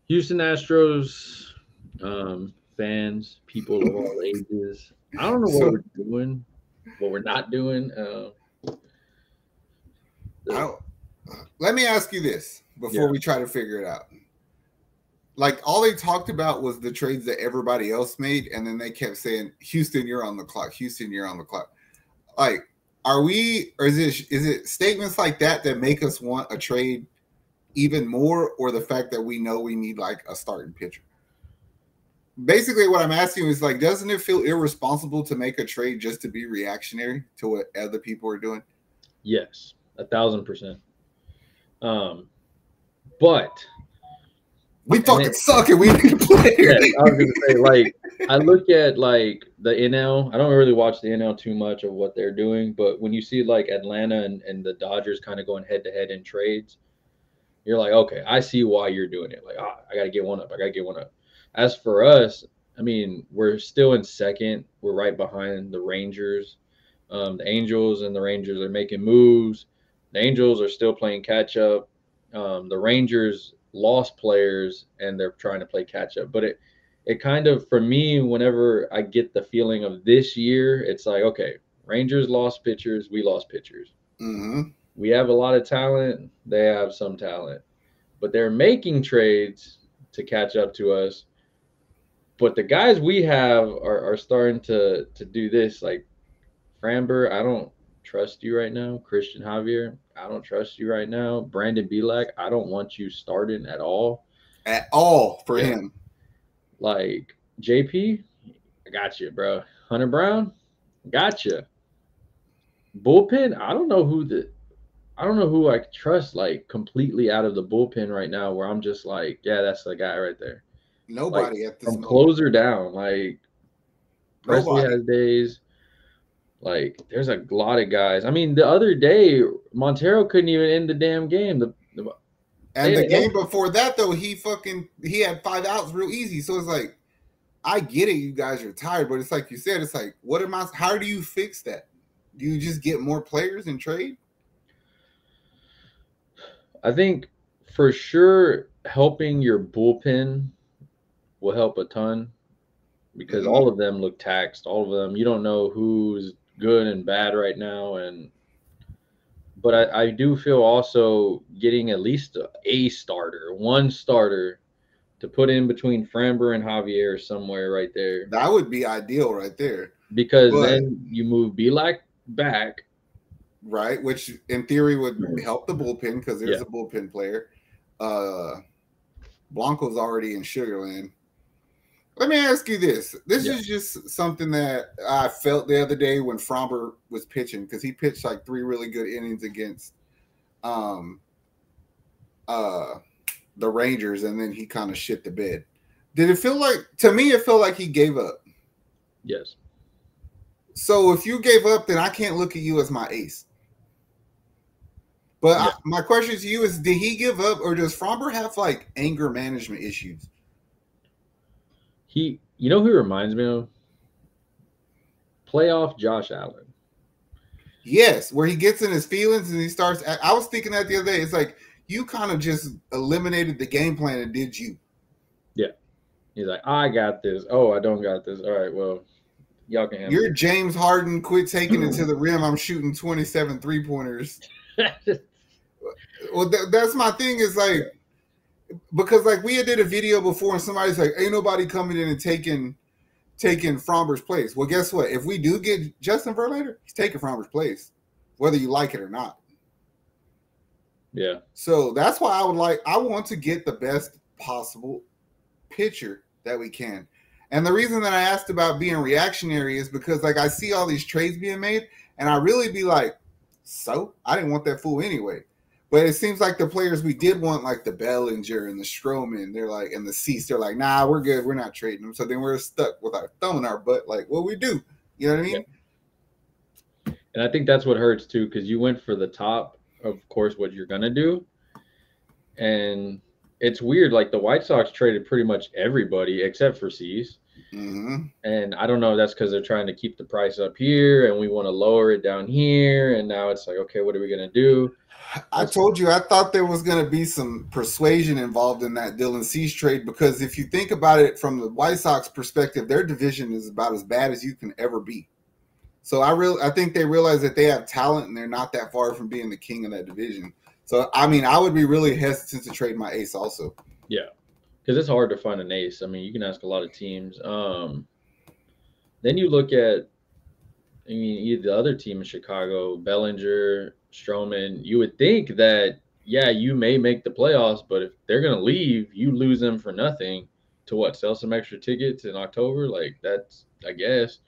Houston Astros fans, people of all ages. I don't know what So we're doing, what we're not doing. I The, don't, let me ask you this before yeah, we try to figure it out. Like all they talked about was the trades that everybody else made, and then they kept saying, "Houston, you're on the clock. Houston, you're on the clock." Like, are we, or is it statements like that that make us want a trade even more, or the fact that we know we need like a starting pitcher? Basically, what I'm asking is like, doesn't it feel irresponsible to make a trade just to be reactionary to what other people are doing? yes, 1,000%. Um, but We and fucking it, suck and we need a player. yes, I was gonna say like I look at like the NL. I don't really watch the NL too much of what they're doing, but when you see like Atlanta and the Dodgers kind of going head to head in trades, you're like, okay, I see why you're doing it. Like, I got to get one up. I got to get one up. As for us, I mean, we're still in second. We're right behind the Rangers. The Angels and the Rangers are making moves. The Angels are still playing catch up. The Rangers lost players and they're trying to play catch up. But it kind of, for me, whenever I get the feeling of this year, it's like, okay, Rangers lost pitchers, we lost pitchers. Mm-hmm. We have a lot of talent, they have some talent, but they're making trades to catch up to us. But the guys we have are starting to do this. Like Framber, I don't trust you right now. Christian Javier, I don't trust you right now. Brandon Belak, I don't want you starting at all. At all for Yeah. him. Like JP, I got you, bro. Hunter Brown, got you. Bullpen, I don't know who I trust like completely out of the bullpen right now. Where I'm just like, yeah, that's the guy right there. Like Nobody at this from moment. closer down, like Presley Nobody. has days. Like there's a lot of guys. I mean, the other day Montero couldn't even end the damn game. And They, the they game before that though, he had 5 outs real easy. So it's like, I get it, you guys are tired, but it's like you said, it's like, how do you fix that? Do you just get more players and trade? I think for sure helping your bullpen will help a ton because Mm-hmm. all of them look taxed. All of them, you don't know who's good and bad right now, and but I do feel also getting at least a starter, one starter to put in between Framber and Javier somewhere right there. That would be ideal right there. Because But then you move Belak back. right, which in theory would help the bullpen because there's Yeah. a bullpen player. Uh Blanco's already in Sugarland. Let me ask you this. This Yeah. is just something that I felt the other day when Fromber was pitching because he pitched like 3 really good innings against um uh the Rangers and then he kind of shit the bed. Did it feel like, to me it felt like he gave up? Yes. So if you gave up, then I can't look at you as my ace. But Yeah. my question to you is, did he give up or does Fromber have like anger management issues? You know who he reminds me of? Playoff Josh Allen. Yes, where he gets in his feelings and he starts. I was thinking that the other day. It's like you kind of just eliminated the game plan and did you. Yeah. He's like, I got this. Oh, I don't got this. All right, well, y'all can handle You're James Harden. Quit taking it to the rim. I'm shooting 27 3-pointers. it. Well, that's my thing. Is like, because like we had did a video before and somebody's like, ain't nobody coming in and taking Fromber's place. Well, guess what? If we do get Justin Verlander, he's taking Fromber's place, whether you like it or not. Yeah. So that's why I want to get the best possible pitcher that we can. And the reason that I asked about being reactionary is because like I see all these trades being made and I really be like, so I didn't want that fool anyway. But it seems like the players we did want, like the Bellinger and the Stroman, they're like, and the Cease, they're like, nah, we're good. We're not trading them. So then we're stuck with our thumb in our butt. Like, what we do? You know what I mean? Yeah. And I think that's what hurts too, because you went for the top, of course, what you're gonna do. And it's weird. Like the White Sox traded pretty much everybody except for Cease. Mm-hmm. And I don't know if that's because they're trying to keep the price up here and we want to lower it down here. And now it's like, okay, what are we going to do? I told you I thought there was going to be some persuasion involved in that Dylan Cease trade, because if you think about it from the White Sox perspective, their division is about as bad as you can ever be. So I think they realize that they have talent and they're not that far from being the king of that division. So I mean, I would be really hesitant to trade my ace also. Yeah, because it's hard to find an ace. I mean, you can ask a lot of teams. Then you look at, I mean, the other team in Chicago, Bellinger, Stroman. You would think that, yeah, you may make the playoffs, but if they're going to leave, you lose them for nothing to what? Sell some extra tickets in October? Like, that's, I guess.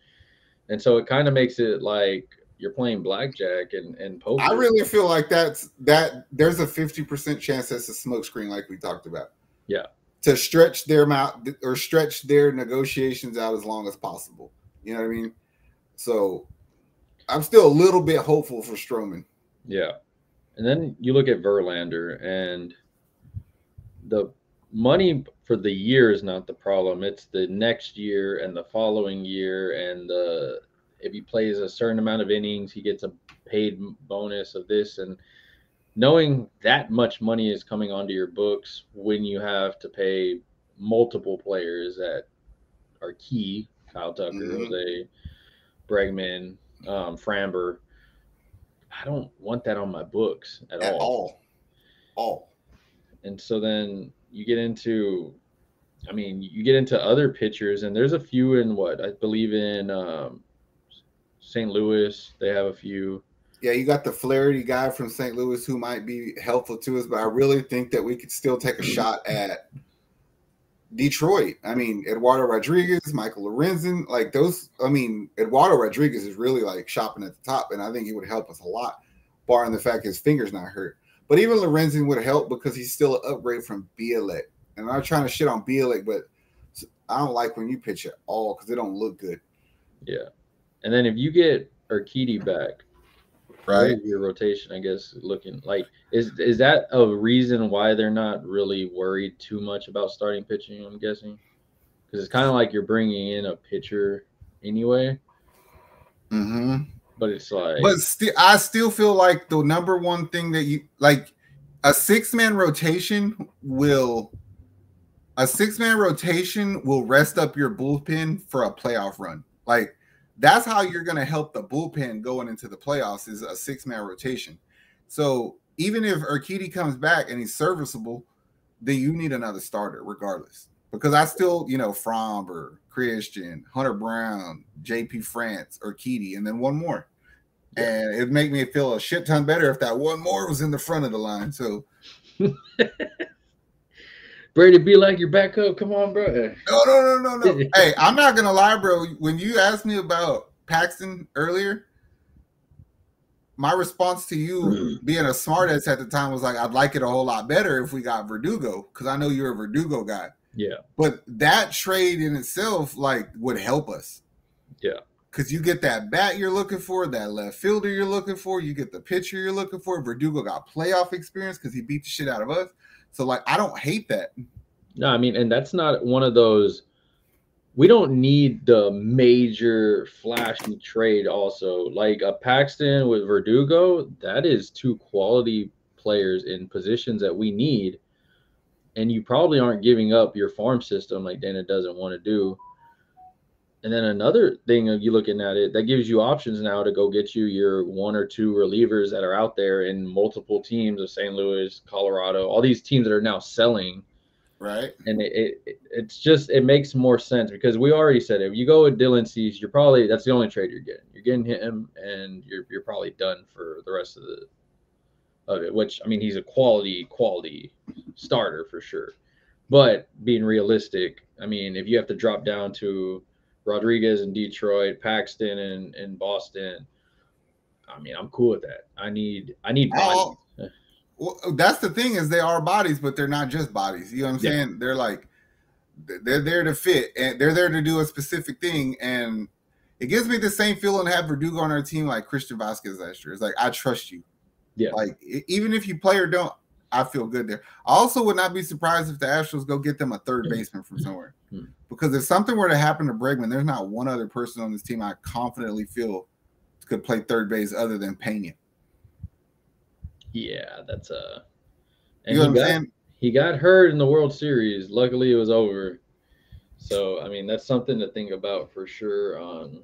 And so it kind of makes it like you're playing blackjack and I poker. really feel like that there's a 50% chance that's a smokescreen, like we talked about. Yeah. To stretch their amount or stretch their negotiations out as long as possible. You know what I mean? So I'm still a little bit hopeful for Stroman. Yeah. And then you look at Verlander, and the money for the year is not the problem. It's the next year and the following year, and if he plays a certain amount of innings, he gets a paid bonus of this. And knowing that much money is coming onto your books when you have to pay multiple players that are key, Kyle Tucker, Jose Bregman, Framber, I don't want that on my books at all. And so then you get into, I mean, you get into other pitchers, and there's a few in what I believe in St. Louis. They have a few. Yeah, you got the Flaherty guy from St. Louis who might be helpful to us, but I really think that we could still take a shot at Detroit. I mean, Eduardo Rodriguez, Michael Lorenzen, like those. I mean, Eduardo Rodriguez is really like shopping at the top, and I think he would help us a lot, barring the fact his finger's not hurt. But even Lorenzen would help because he's still an upgrade from Bielek. And I'm not trying to shit on Bielek, but I don't like when you pitch at all because it don't look good. Yeah. And then if you get Urquidy back, right, what is your rotation, I guess, looking like? Is that a reason why they're not really worried too much about starting pitching, I'm guessing? Because it's kind of like you're bringing in a pitcher anyway. Mm-hmm. But it's like, but I still feel like the number one thing that you like, a six-man rotation will rest up your bullpen for a playoff run. Like that's how you're going to help the bullpen going into the playoffs, is a six-man rotation. So even if Urquidy comes back and he's serviceable, then you need another starter regardless. Because I still, Fromber, Christian, Hunter Brown, JP France, Urquidy, and then one more. And it'd make me feel a shit ton better if that one more was in the front of the line. So Brady, be like your backup. Come on, bro. No. Hey, I'm not gonna lie, bro. When you asked me about Paxton earlier, my response to you being a smartass at the time was like, I'd like it a whole lot better if we got Verdugo, because I know you're a Verdugo guy. Yeah. But that trade in itself, like, would help us. Yeah. Because you get that bat you're looking for, that left fielder you're looking for, you get the pitcher you're looking for. Verdugo got playoff experience because he beat the shit out of us. So, like, I don't hate that. No, I mean, and that's not one of those. We don't need the major flashy trade also. Like a Paxton with Verdugo, that is two quality players in positions that we need. And you probably aren't giving up your farm system like Dana doesn't want to do. And then another thing of you looking at it, that gives you options now to go get you your one or two relievers that are out there in multiple teams of St. Louis, Colorado, all these teams that are now selling. Right. And it makes more sense because we already said if you go with Dylan Cease, that's the only trade you're getting. You're getting him and you're probably done for the rest of it, which I mean he's a quality starter for sure. But being realistic, I mean, if you have to drop down to Rodriguez in Detroit, Paxton in Boston, I mean, I'm cool with that. I need bodies. Well, that's the thing, is they are bodies, but they're not just bodies. You know what I'm saying? They're like, they're there to fit, and they're there to do a specific thing. And it gives me the same feeling to have Verdugo on our team like Christian Vasquez last year. It's like, I trust you. Yeah. Like, even if you play or don't, I feel good there. I also would not be surprised if the Astros go get them a third baseman from somewhere. Because if something were to happen to Bregman, there's not one other person on this team I confidently feel could play third base other than Pena. Yeah, that's a. And you know what I'm saying? He got hurt in the World Series. Luckily, it was over. So, I mean, that's something to think about for sure on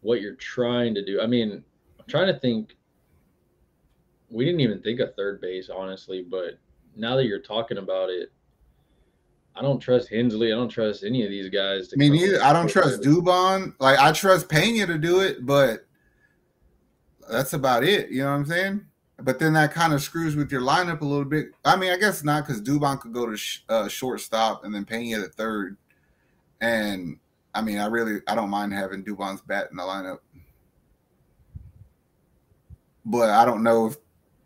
what you're trying to do. I mean, I'm trying to think. We didn't even think of third base, honestly, but now that you're talking about it, I don't trust Hensley. I don't trust any of these guys. Me neither. I don't trust Dubon. Like, I trust Pena to do it, but that's about it. You know what I'm saying? But then that kind of screws with your lineup a little bit. I mean, I guess not, because Dubon could go to shortstop and then Pena at third. And, I mean, I don't mind having Dubon's bat in the lineup. But I don't know if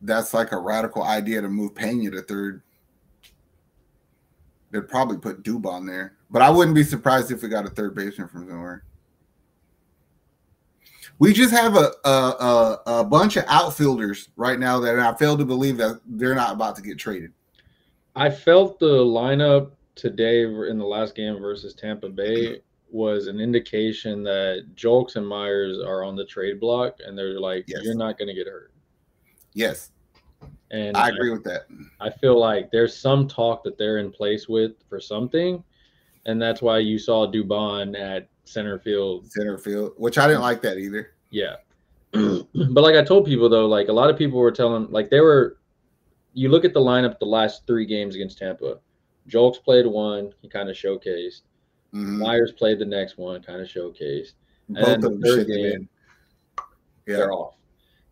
that's like a radical idea to move Pena to third. They'd probably put Dubon there. But I wouldn't be surprised if we got a third baseman from somewhere. We just have a bunch of outfielders right now that I fail to believe that they're not about to get traded. I felt the lineup today in the last game versus Tampa Bay was an indication that Jolks and Myers are on the trade block, and they're like, yes, you're not going to get hurt. Yes. And I agree with that. I feel like there's some talk that they're in place with for something, and that's why you saw Dubon at center field, which I didn't like that either. Yeah. But like I told people, though, like a lot of people were telling, like you look at the lineup the last 3 games against Tampa. Jolks played one, he kind of showcased. Myers played the next one, kind of showcased. And both then of them the third game, they're off.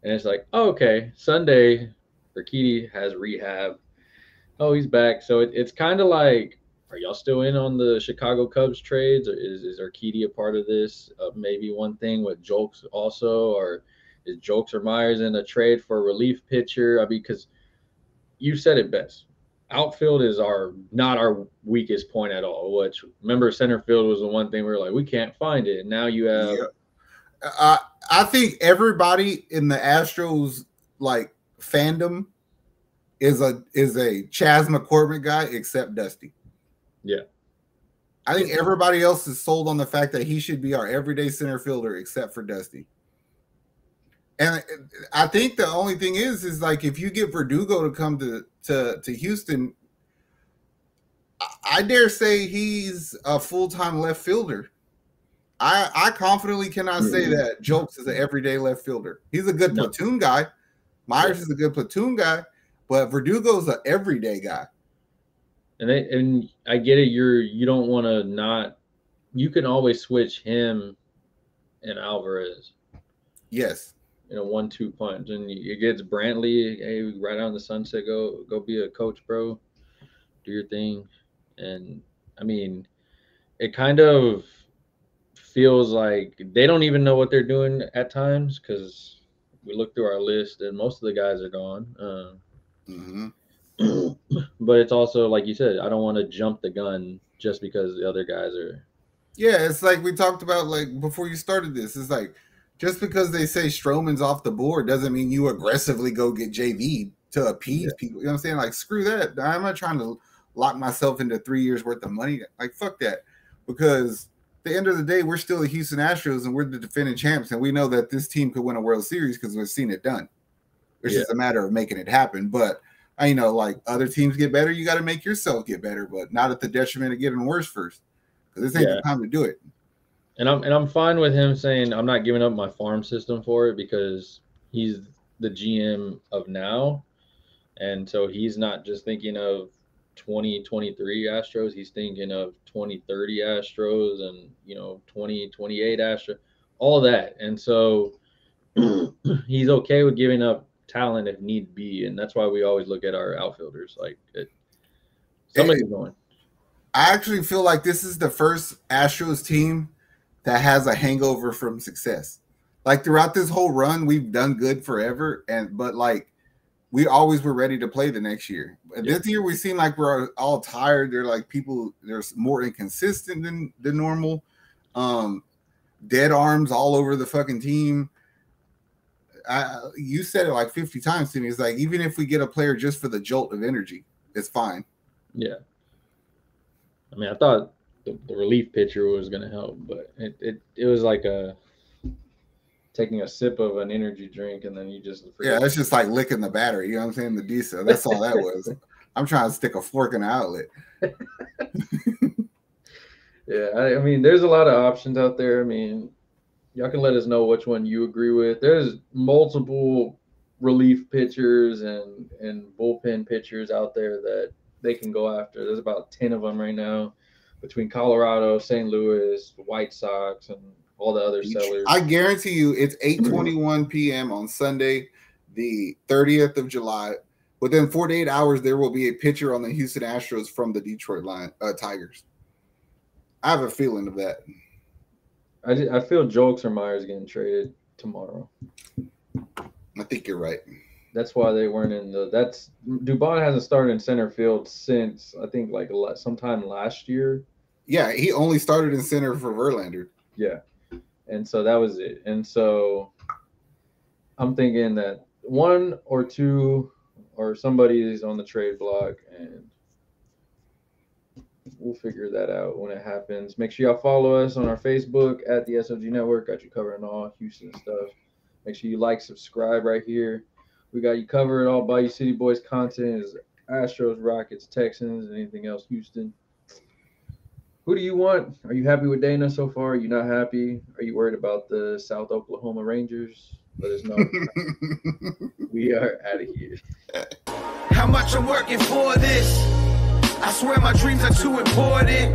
And it's like, oh, okay, Sunday, Urquidy has rehab. Oh, he's back. So it's kind of like, are y'all still in on the Chicago Cubs trades? Or is Urquidy a part of this? Maybe one thing with Jolks also, or is Jolks or Myers in a trade for a relief pitcher? I mean, because you said it best. Outfield is not our weakest point at all. Which, remember, center field was the one thing we were like, we can't find it. And now you have. Yeah. I think everybody in the Astros like fandom is a Chas McCormick guy except Dusty. Yeah. I think everybody else is sold on the fact that he should be our everyday center fielder except for Dusty. And I think the only thing is like if you get Verdugo to come to Houston, I dare say he's a full-time left fielder. I confidently cannot say that Jolks is an everyday left fielder. He's a good platoon guy. Myers is a good platoon guy, but Verdugo's an everyday guy. And I get it. You don't want to not. You can always switch him and Alvarez. Yes. In a 1-2 punch, and it gets Brantley. Hey, right out in the sunset. Go be a coach, bro. Do your thing. And I mean, it kind of feels like they don't even know what they're doing at times because we look through our list and most of the guys are gone. But it's also like you said, I don't want to jump the gun just because the other guys are. Yeah, it's like we talked about like before you started this. It's like just because they say Stroman's off the board doesn't mean you aggressively go get JV to appease people. You know what I'm saying? Like screw that. I'm not trying to lock myself into 3 years worth of money. Like fuck that. Because at the end of the day, we're still the Houston Astros and we're the defending champs, and we know that this team could win a World Series because we've seen it done. It's just a matter of making it happen. But like other teams get better, you got to make yourself get better, but not at the detriment of getting worse first. Because this ain't the time to do it. And I'm fine with him saying I'm not giving up my farm system for it because he's the GM of now, and so he's not just thinking of 2023 Astros. He's thinking of 2030 Astros and 2028 Astros, all that. And so he's okay with giving up talent if need be, and that's why we always look at our outfielders like somebody's going. I actually feel like this is the first Astros team that has a hangover from success. Like throughout this whole run, we've done good forever, but like we always were ready to play the next year. This year we seem like we're all tired. They're like there's more inconsistent than normal. Dead arms all over the fucking team. You said it like 50 times to me. It's like, even if we get a player just for the jolt of energy, it's fine. Yeah. I mean, I thought the relief pitcher was going to help, but it was like taking a sip of an energy drink and then you just forget. Yeah, it's just like licking the battery. You know what I'm saying? The diesel. That's all that was. I'm trying to stick a fork in the outlet. Yeah, I mean, there's a lot of options out there. I mean, y'all can let us know which one you agree with. There's multiple relief pitchers and bullpen pitchers out there that they can go after. There's about 10 of them right now between Colorado, St. Louis, White Sox, and all the other sellers. I guarantee you it's 8:21 p.m. on Sunday, the 30th of July. Within 48 hours, there will be a pitcher on the Houston Astros from the Detroit Tigers. I have a feeling of that. I feel Jolks or Myers getting traded tomorrow. I think you're right. That's why they weren't in Dubon hasn't started in center field since I think like sometime last year. Yeah, he only started in center for Verlander. Yeah, and so that was it. And so I'm thinking that one or two or somebody is on the trade block, and we'll figure that out when it happens. Make sure y'all follow us on our Facebook at the SOG Network. Got you covering all Houston stuff. Make sure you like, subscribe right here. We got you covered. All Bayou City Boys content is Astros, Rockets, Texans, and anything else Houston. Who do you want? Are you happy with Dana so far? Are you not happy? Are you worried about the South Oklahoma Rangers? Let us know. We are out of here. How much I'm working for this? I swear my dreams are too important.